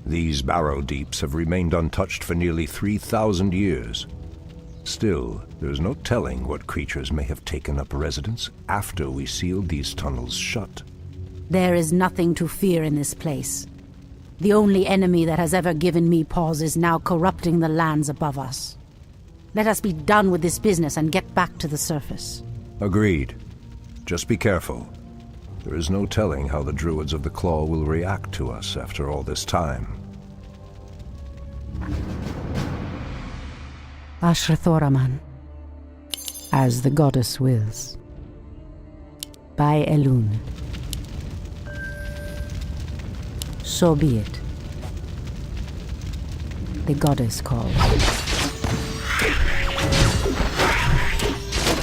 These barrow deeps have remained untouched for nearly 3,000 years. Still, there's no telling what creatures may have taken up residence after we sealed these tunnels shut. There is nothing to fear in this place. The only enemy that has ever given me pause is now corrupting the lands above us. Let us be done with this business and get back to the surface. Agreed. Just be careful. There is no telling how the Druids of the Claw will react to us after all this time. Ashrathoraman, as the goddess wills. By Elun. So be it. The goddess calls.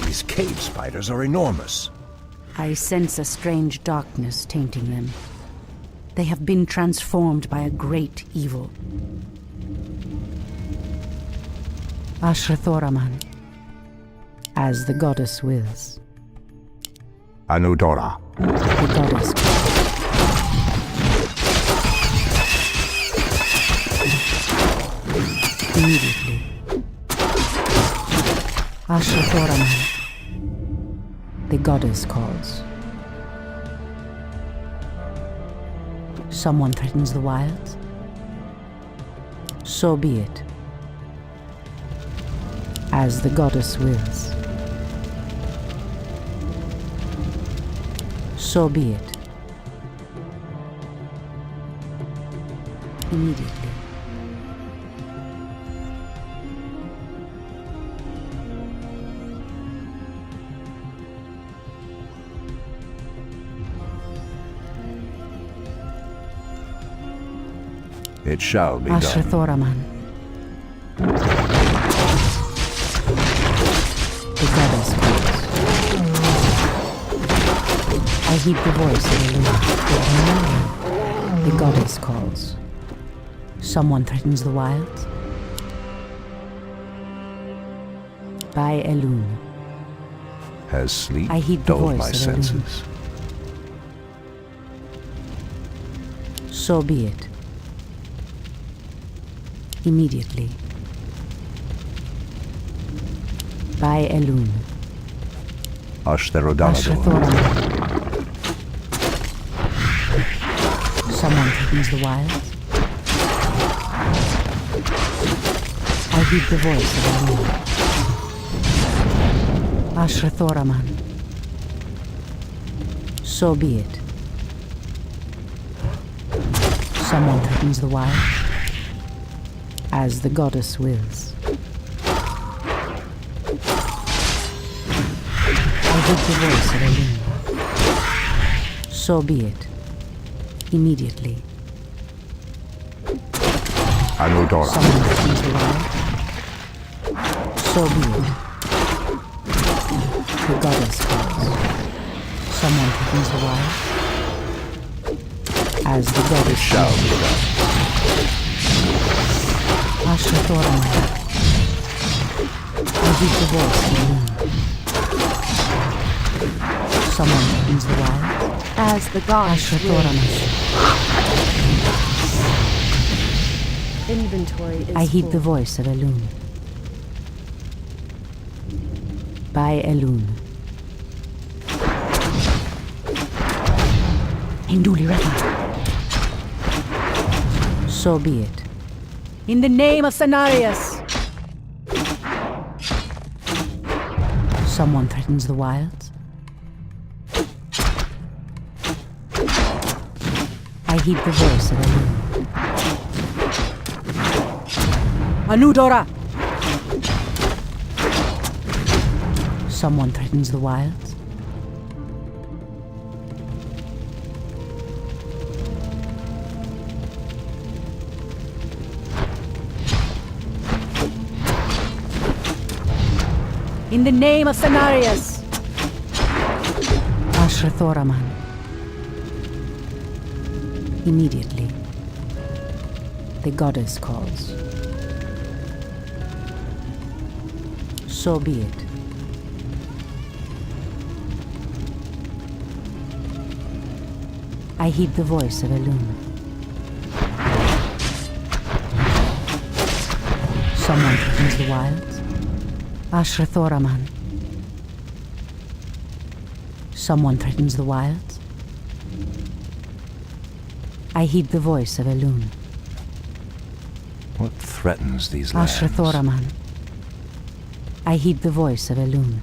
These cave spiders are enormous. I sense a strange darkness tainting them. They have been transformed by a great evil. Ashrathoraman, as the goddess wills. Anudora. The goddess calls. Immediately. Ashrathoraman. The goddess calls. Someone threatens the wilds? So be it. As the goddess wills. So be it. Immediately. It shall be done. Ashrathoraman. The goddess calls. I heed the voice of Elun. The goddess calls. Someone threatens the wilds? By Elun. Has sleep I heed the dulled voice my of senses? So be it. Immediately. By Elun. Ashrathoraman. Someone threatens the wilds? I heed the voice of Elun. Ashrathoraman. So be it. Someone threatens the wild? As the goddess wills. I heard the voice of Elun. So be it. Immediately. Anudora. Someone threatens the wild? So be it. The goddess calls. Someone threatens the wild? As the goddess Shall be done. Ashrathoraman. I heed the voice of Elun. Someone threatens the wild? As the goddess Ashrathoraman. Inventory is I heed full. the voice of Elun. By Elun. Hinduli Rata. So be it. In the name of Cenarius! Someone threatens the wilds? I heed the voice of Elun. Anudora! Someone threatens the wilds? In the name of Cenarius! Ashrathoraman. Immediately. The goddess calls. So be it. I heed the voice of Elun. Someone threatens the wilds. Ashrathoraman. Someone threatens the wilds. I heed the voice of Elun. What threatens these lands? Ashrathoraman. I heed the voice of Elun.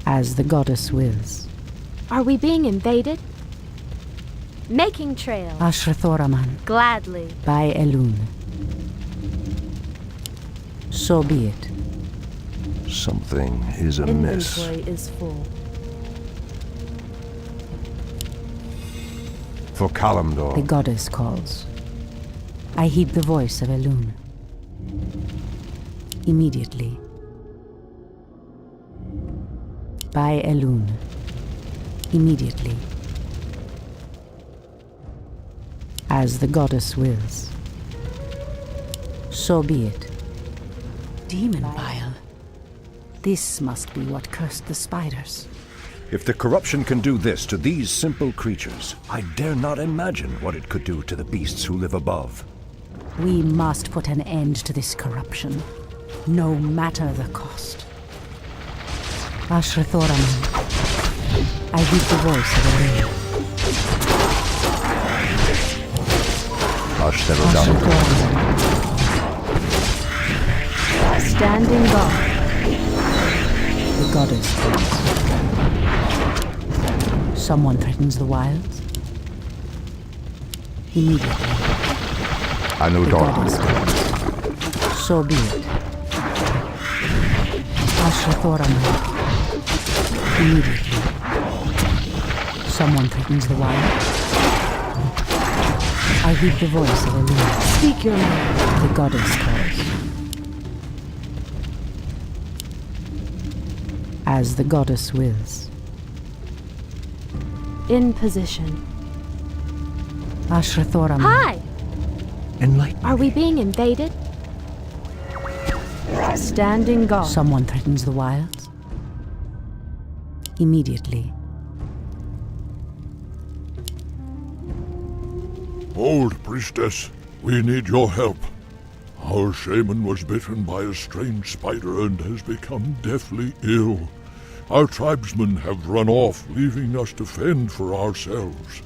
As the goddess wills. Are we being invaded? Making trail. Ashrathoraman. Gladly. By Elun. So be it. Something is amiss. Inventory is full. For Kalimdor. The goddess calls. I heed the voice of Elun. Immediately. By Elun. Immediately. As the goddess wills. So be it. Demon bile. This must be what cursed the spiders. If the corruption can do this to these simple creatures, I dare not imagine what it could do to the beasts who live above. We must put an end to this corruption, no matter the cost. Ashrathoraman. I heed the voice of Elun. Ashrathoraman. Standing guard. The goddess calls. Someone threatens the wilds. Immediately. The goddess calls. So be it. Ashrathoraman. Immediately. Someone threatens the wilds. I heed the voice of Elun. Speak your name. The goddess calls. As the goddess wills. In position. Ashrathoraman. Hi! Enlighten Are we being invaded? Standing guard. Someone threatens the wilds. Immediately. Old priestess, we need your help. Our shaman was bitten by a strange spider and has become deathly ill. Our tribesmen have run off, leaving us to fend for ourselves.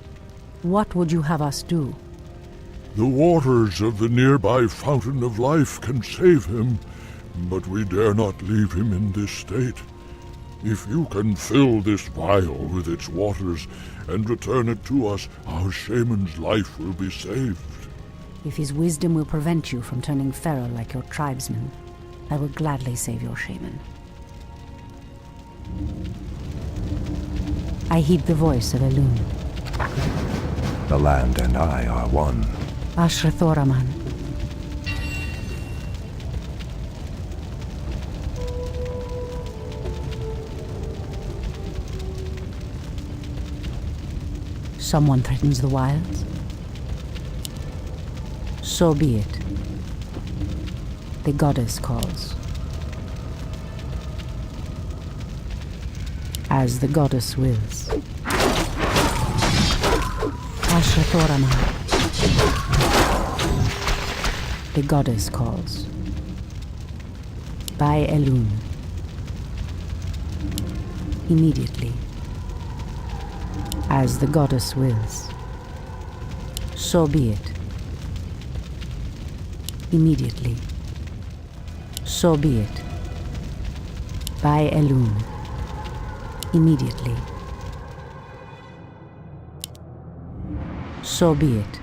What would you have us do? The waters of the nearby Fountain of Life can save him, but we dare not leave him in this state. If you can fill this vial with its waters and return it to us, our shaman's life will be saved. If his wisdom will prevent you from turning feral like your tribesmen, I will gladly save your shaman. I heed the voice of Elun. The land and I are one. Ashrathoraman. Someone threatens the wilds? So be it. The goddess calls. As the goddess wills. Ashrathoraman. The goddess calls. By Elun. Immediately. As the goddess wills. So be it. Immediately. So be it. By Elun. Immediately. So be it.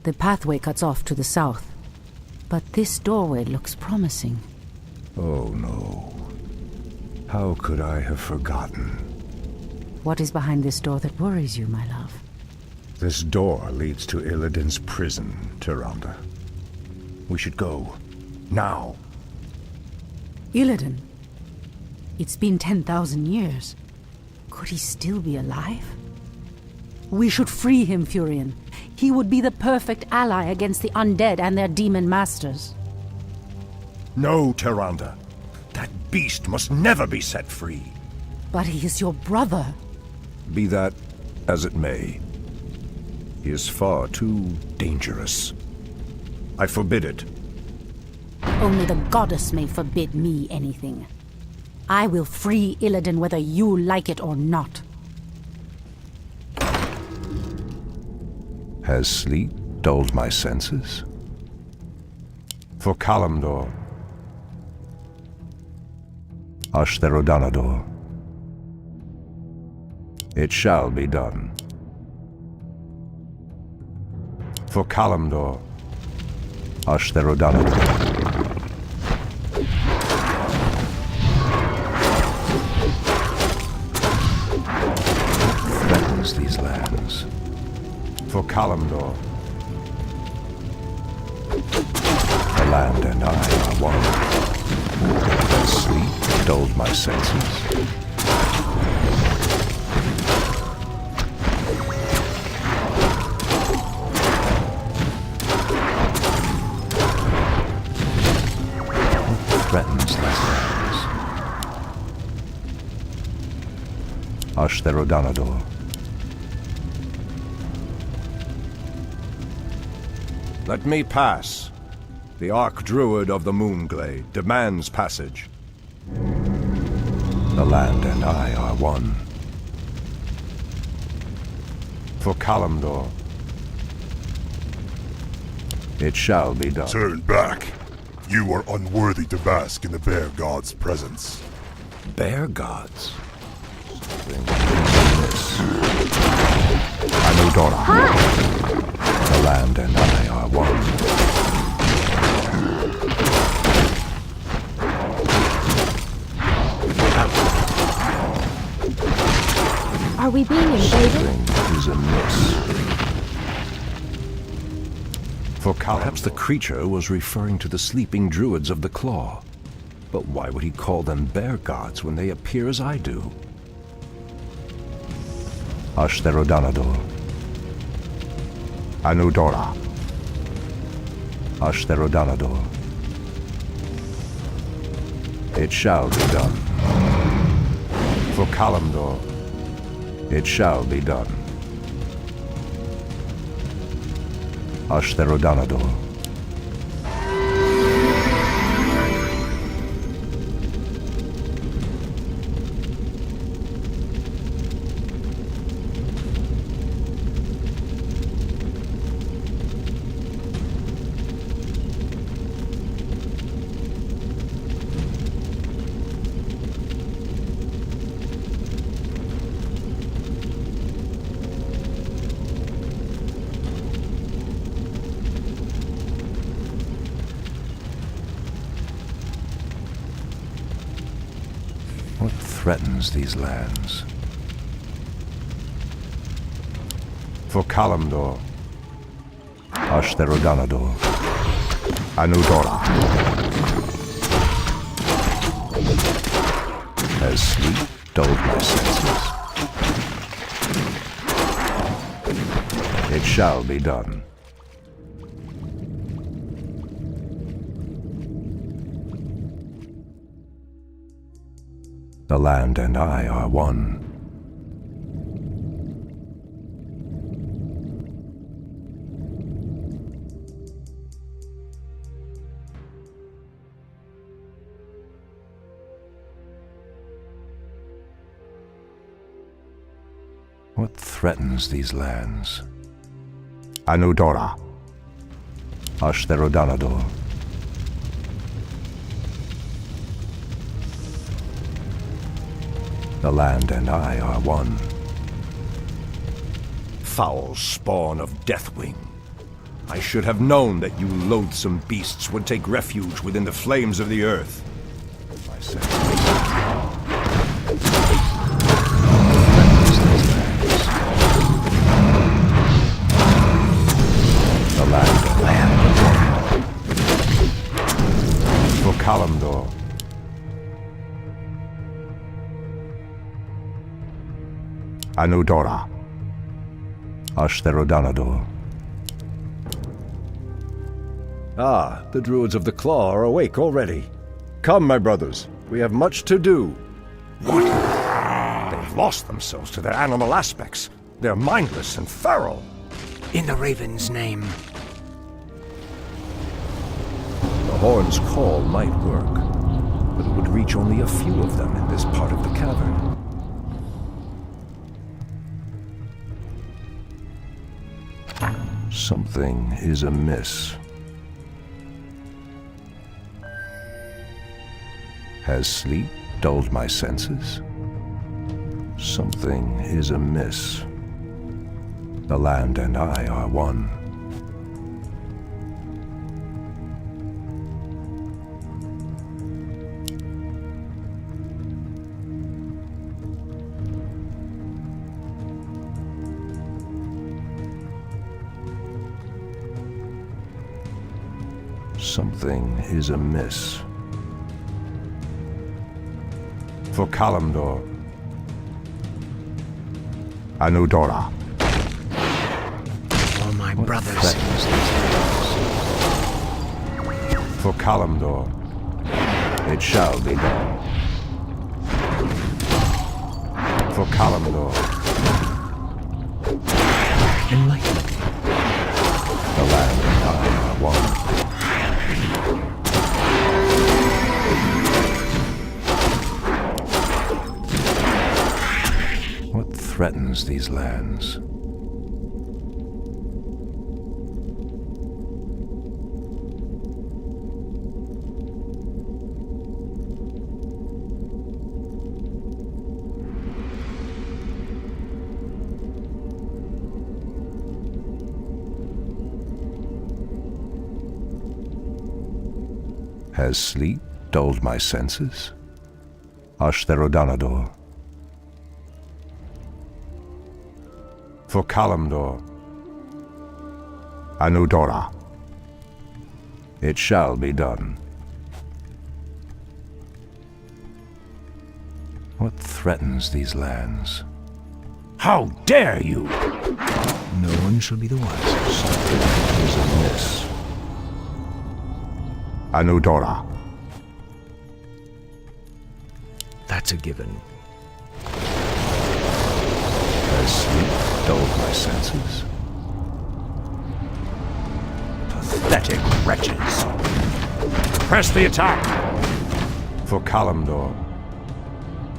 The pathway cuts off to the south, but this doorway looks promising. Oh no. How could I have forgotten? What is behind this door that worries you, my love? This door leads to Illidan's prison, Tyrande. We should go. Now. Illidan? It's been 10,000 years. Could he still be alive? We should free him, Furion. He would be the perfect ally against the undead and their demon masters. No, Tyrande. That beast must never be set free. But he is your brother. Be that as it may, he is far too dangerous. I forbid it. Only the goddess may forbid me anything. I will free Illidan whether you like it or not. Has sleep dulled my senses? For Kalimdor, Ashtherodanador, it shall be done. For Kalimdor, Ashtherodanador. Threatens these lands. For Kalimdor, the land and I are one. Has sleep dulled my senses? Threatens these lands. Ashtherodanador. Let me pass. The Archdruid of the Moonglade demands passage. The land and I are one. For Kalimdor, it shall be done. Turn back. You are unworthy to bask in the Bear God's presence. Bear gods? Anudora. The land and I are one. Are we being invaded? Something is amiss. For perhaps the creature was referring to the sleeping druids of the Claw. But why would he call them bear gods when they appear as I do? Ashtherodanador. Anudora. Ashtherodanador. It shall be done. For Kalimdor, it shall be done. Ashtherodanador. What threatens these lands? For Kalimdor, Ashtherodanador, Anudora. Has sleep dulled my senses? It shall be done. The land and I are one. What threatens these lands? Anudora. Ashtherodanador. The land and I are one. Foul spawn of Deathwing. I should have known that you loathsome beasts would take refuge within the flames of the earth. I said. The land and I are one. For Kalimdor. Anudora. Ashtherodanador. Ah, the druids of the Claw are awake already. Come, my brothers, we have much to do. What? They've lost themselves to their animal aspects. They're mindless and feral. In the Raven's name. The horn's call might work, but it would reach only a few of them in this part of the cavern. Something is amiss. Has sleep dulled my senses? Something is amiss. The land and I are one. Something is amiss. For Kalimdor. Anudora. All my brothers. For Kalimdor. It shall be done. For Kalimdor. Enlighten me. The land and I are one. What threatens these lands? Has sleep dulled my senses? Ashtherodanador. For Kalimdor. Anudora. It shall be done. What threatens these lands? How dare you! No one shall be the wiser. Something is amiss. Anudora. That's a given. Has sleep dulled my senses? Pathetic wretches! Press the attack! For Kalimdor.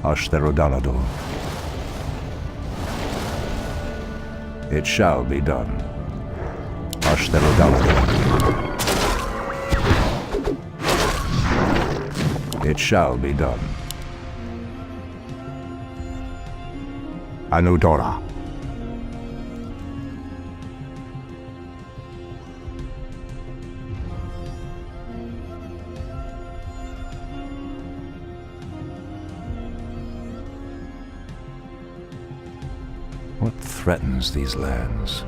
Ashtherodanador. It shall be done. Ashtherodanador. It shall be done. Anudora. What threatens these lands?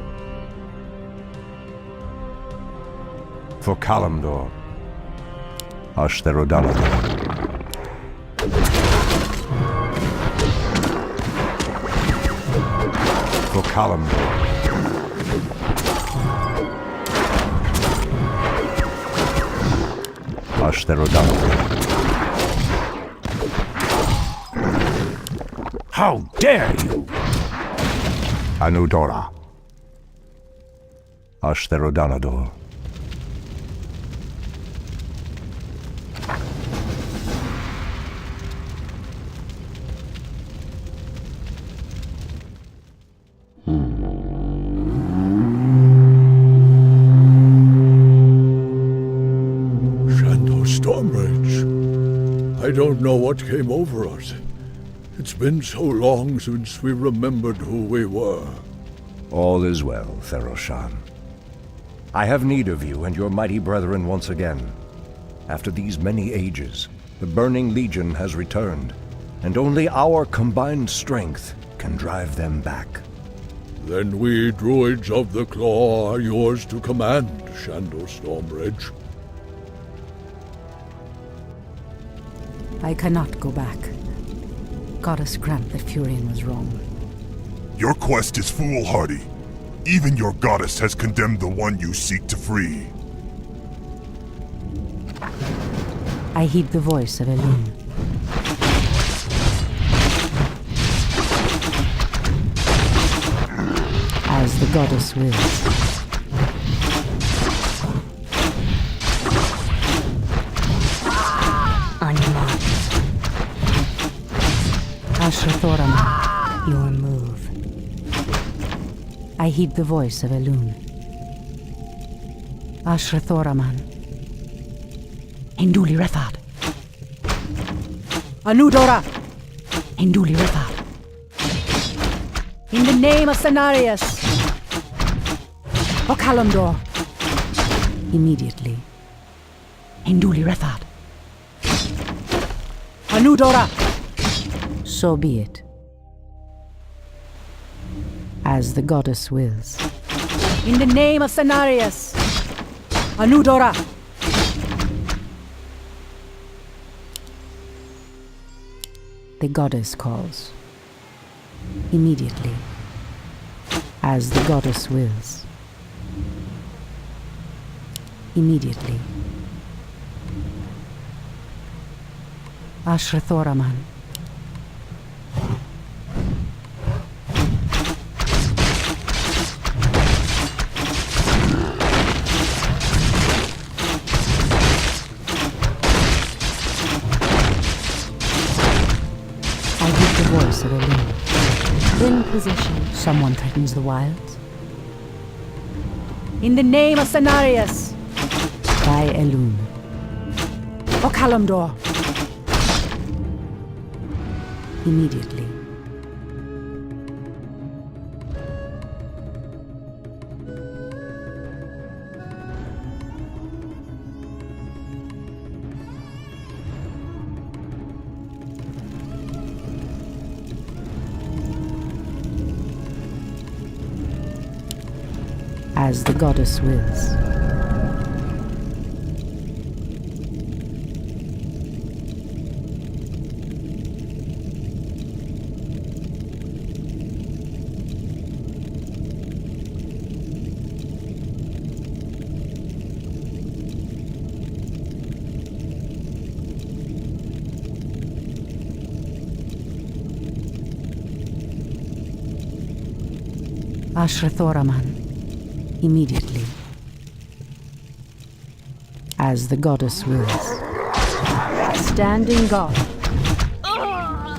For Kalimdor. Ashtherodanador. For Kalimdor. Ashtherodanador. How dare you! Anudora. Ashtherodanador. Shan'do Stormbridge. I don't know what came over us. It's been so long since we remembered who we were. All is well, Theroshan. I have need of you and your mighty brethren once again. After these many ages, the Burning Legion has returned, and only our combined strength can drive them back. Then we druids of the Claw are yours to command, Shan'do Stormbridge. I cannot go back. Goddess grant that Furion was wrong. Your quest is foolhardy. Even your goddess has condemned the one you seek to free. I heed the voice of Elune. As the goddess wills. Ashrathoraman. Your move. I heed the voice of Elun. Ashrathoraman. Hinduli Refad. Anudora. Hinduli Refad. In the name of Cenarius. Okalamdor. Immediately. Hinduli Refad. Anudora. So be it. As the goddess wills. In the name of Cenarius. Anudora. The goddess calls. Immediately. As the goddess wills. Immediately. Ashrathoraman. I hear the voice of Elun. In position. Someone threatens the wilds. In the name of Cenarius. By Elun. Okalamdor. Immediately. As the goddess wills. Ashrathoraman. Immediately. As the goddess wills. Standing guard.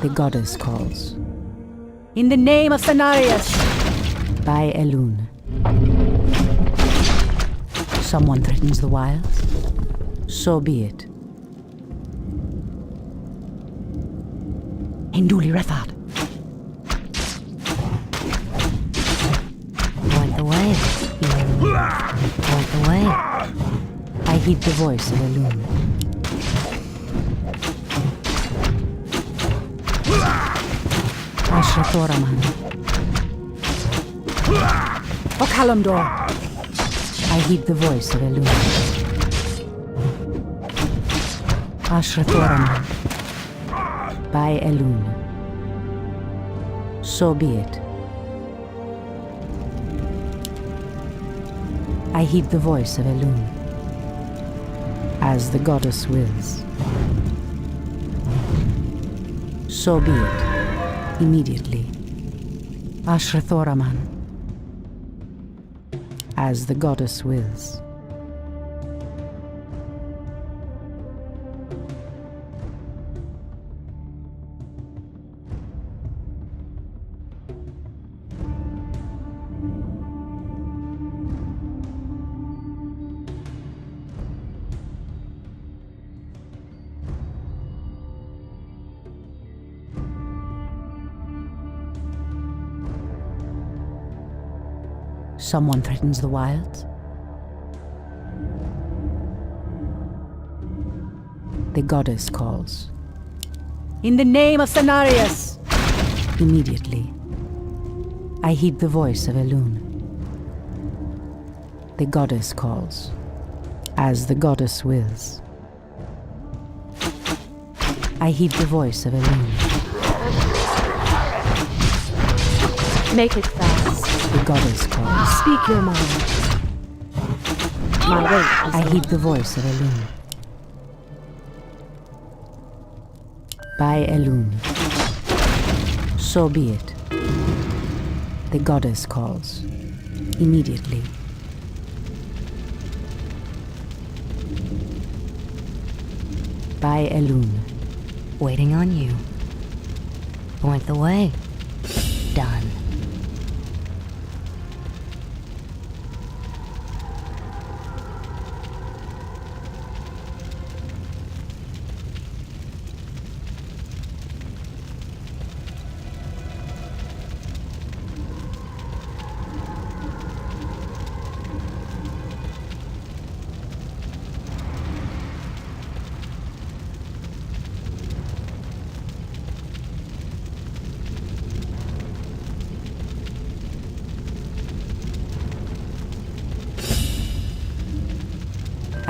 The goddess calls. In the name of Cenarius. By Elun. Someone threatens the wilds. So be it. Hinduli Refad. Point the way. Point the way. I heed the voice of Elun. Ashrathoraman. Okalamdor. I heed the voice of Elun. Ashrathoraman. By Elun. So be it. I heed the voice of Elun. As the goddess wills. So be it. Immediately. Ashrathoraman. As the goddess wills. Someone threatens the wilds. The goddess calls. In the name of Cenarius. Immediately. I heed the voice of Elun. The goddess calls. As the goddess wills. I heed the voice of Elun. Make it fast. The goddess calls. Speak your mind. My wait is I heed the voice of Elun. By Elun. So be it. The goddess calls. Immediately. By Elun. Waiting on you. Point the way. Done.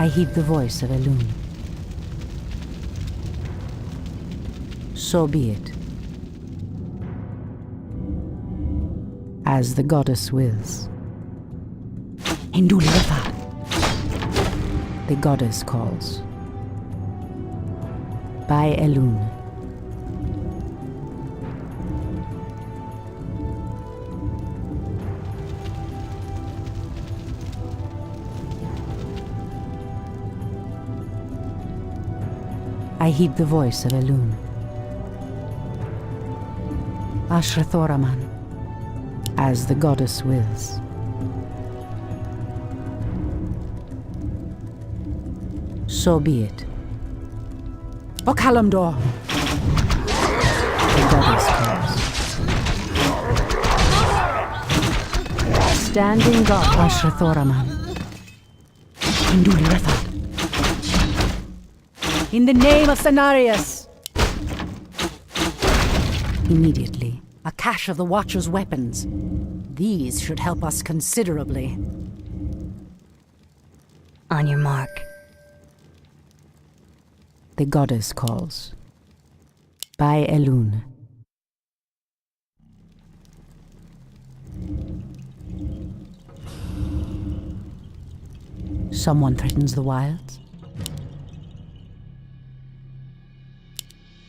I heed the voice of Elune. So be it. As the goddess wills. Indulifa. The goddess calls. By Elune. I heed the voice of Elune. Ashrathoraman, as the goddess wills. So be it. Okalamdor, the goddess calls. Standing God, Ashrathoraman. Indulirefa. In the name of Cenarius! Immediately, a cache of the Watcher's weapons. These should help us considerably. On your mark. The goddess calls. By Elune. Someone threatens the wilds?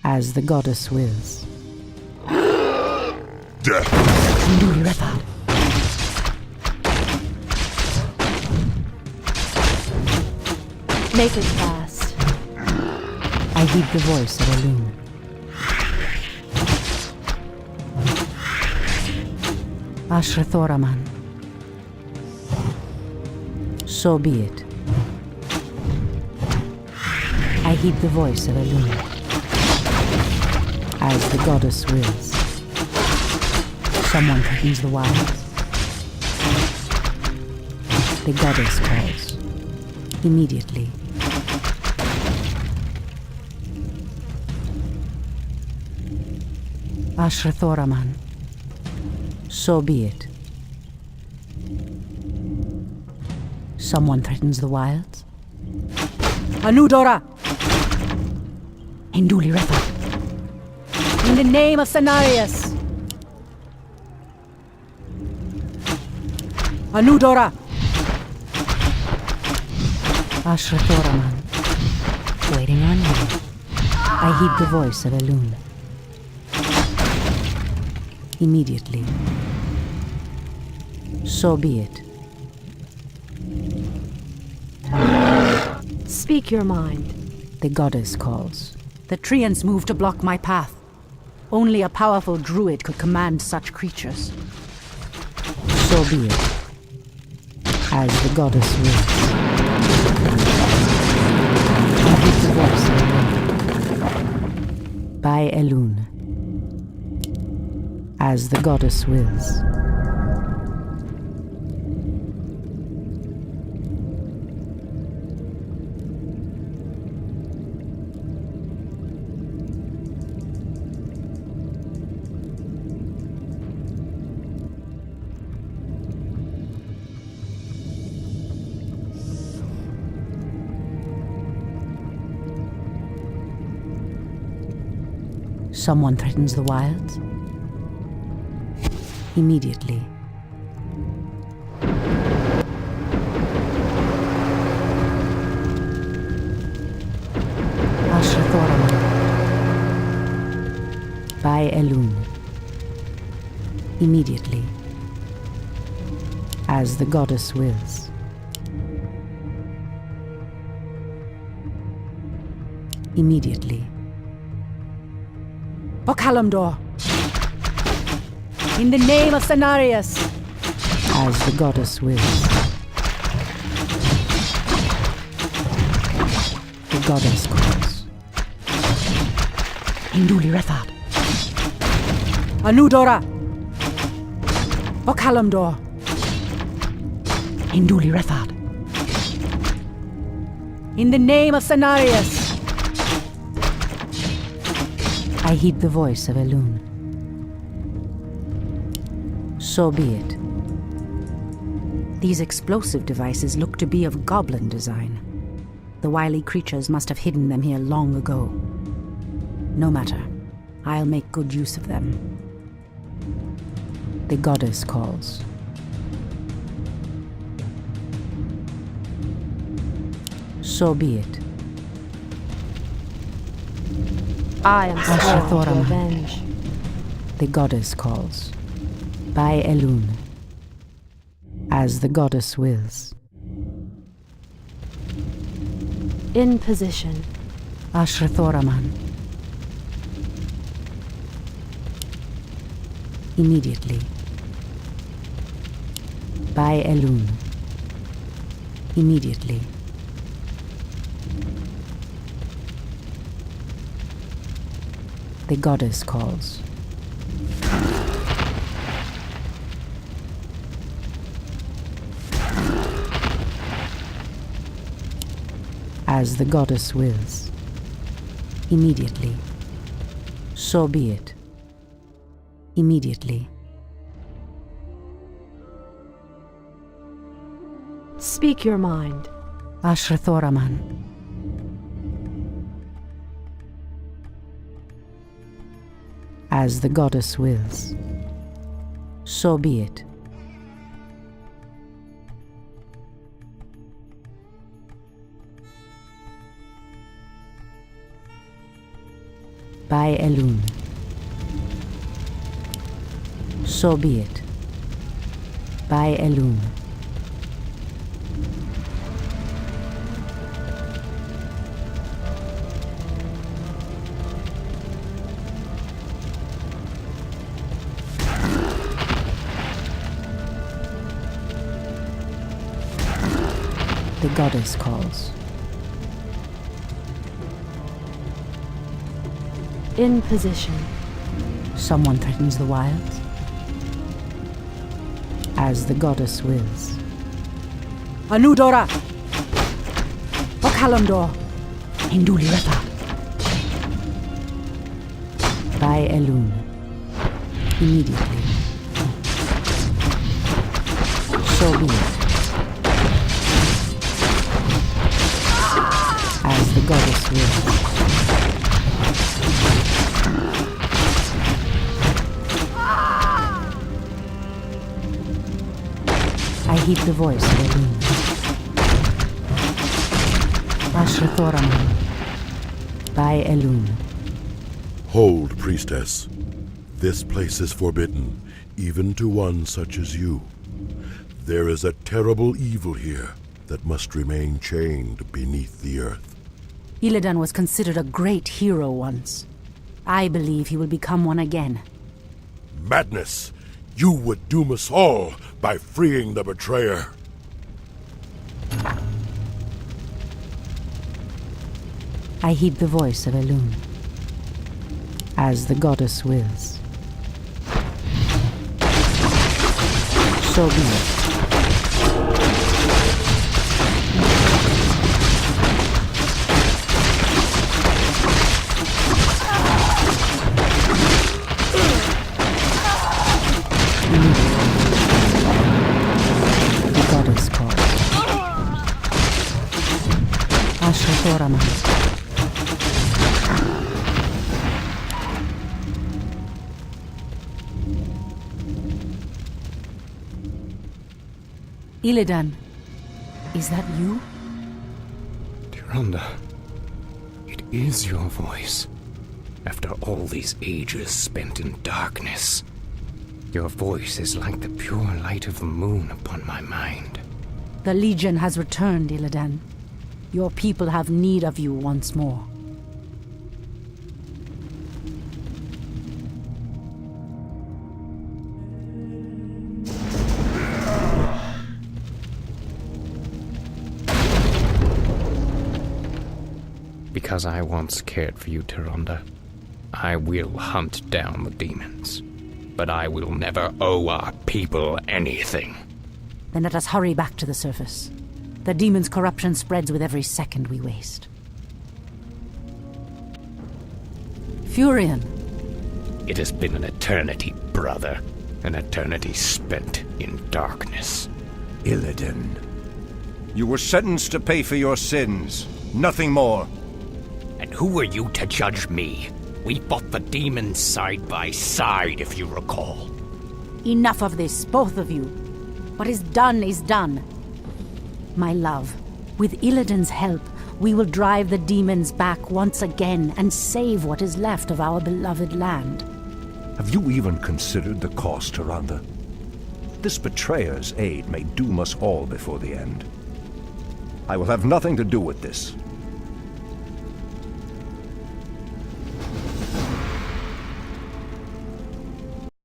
As the goddess wills. Death! Indulirefa. Make it fast. I heed the voice of Elune. Ashrathoraman. So be it. I heed the voice of Elune. As the goddess wills. Someone threatens the wilds. The goddess calls. Immediately. Ashrathoraman. So be it. Someone threatens the wilds. Anudora! Indulirefa. In the name of Cenarius! Anudora! Ashrathoraman. Waiting on you. I heed the voice of Elune. Immediately. So be it. Speak your mind. The goddess calls. The treants move to block my path. Only a powerful druid could command such creatures. So be it. As the goddess wills. I heed the voice of Elune. By Elune. As the goddess wills. Someone threatens the wilds? Immediately. Ashrathoraman. By Elune. Immediately. As the goddess wills. Immediately. Okalamdor. In the name of Cenarius. As the goddess wills. The goddess calls. Induli Rethad. Anudora. Okalamdor. Induli Rethad. In the name of Cenarius. I heed the voice of Elune. So be it. These explosive devices look to be of goblin design. The wily creatures must have hidden them here long ago. No matter. I'll make good use of them. The goddess calls. So be it. I am sworn to Ashathoraman. avenge. The goddess calls. By Elune. As the goddess wills. In position. Ashrathoraman. Immediately. By Elune. Immediately. The goddess calls. As the goddess wills. Immediately. So be it. Immediately. Speak your mind. Ashrathoraman. As the goddess wills. So be it. By Elune. So be it. By Elune. The goddess calls. In position. Someone threatens the wilds. As the goddess wills. Anudora! Okalamdor! Induli Rethad. By Elune. Immediately. So be it. As the goddess wills. I heed the voice of Elune. Ashrathoraman. By Elune. Hold, priestess. This place is forbidden, even to one such as you. There is a terrible evil here that must remain chained beneath the earth. Illidan was considered a great hero once. I believe he will become one again. Madness! You would doom us all by freeing the betrayer. I heed the voice of Elune. As the goddess wills. So be it. The goddess calls. Ashrathoraman. Illidan, is that you? Tyrande, it is your voice. After all these ages spent in darkness, your voice is like the pure light of the moon upon my mind. The Legion has returned, Illidan. Your people have need of you once more. because I once cared for you, Tyrande. I will hunt down the demons, but I will never owe our people anything. Then let us hurry back to the surface. The demon's corruption spreads with every second we waste. Furion. It has been an eternity, brother. An eternity spent in darkness. Illidan. You were sentenced to pay for your sins. Nothing more. And who are you to judge me? We fought the demons side by side, if you recall. Enough of this, both of you. What is done. My love, with Illidan's help, we will drive the demons back once again and save what is left of our beloved land. Have you even considered the cost, Tyrande? This betrayer's aid may doom us all before the end. I will have nothing to do with this.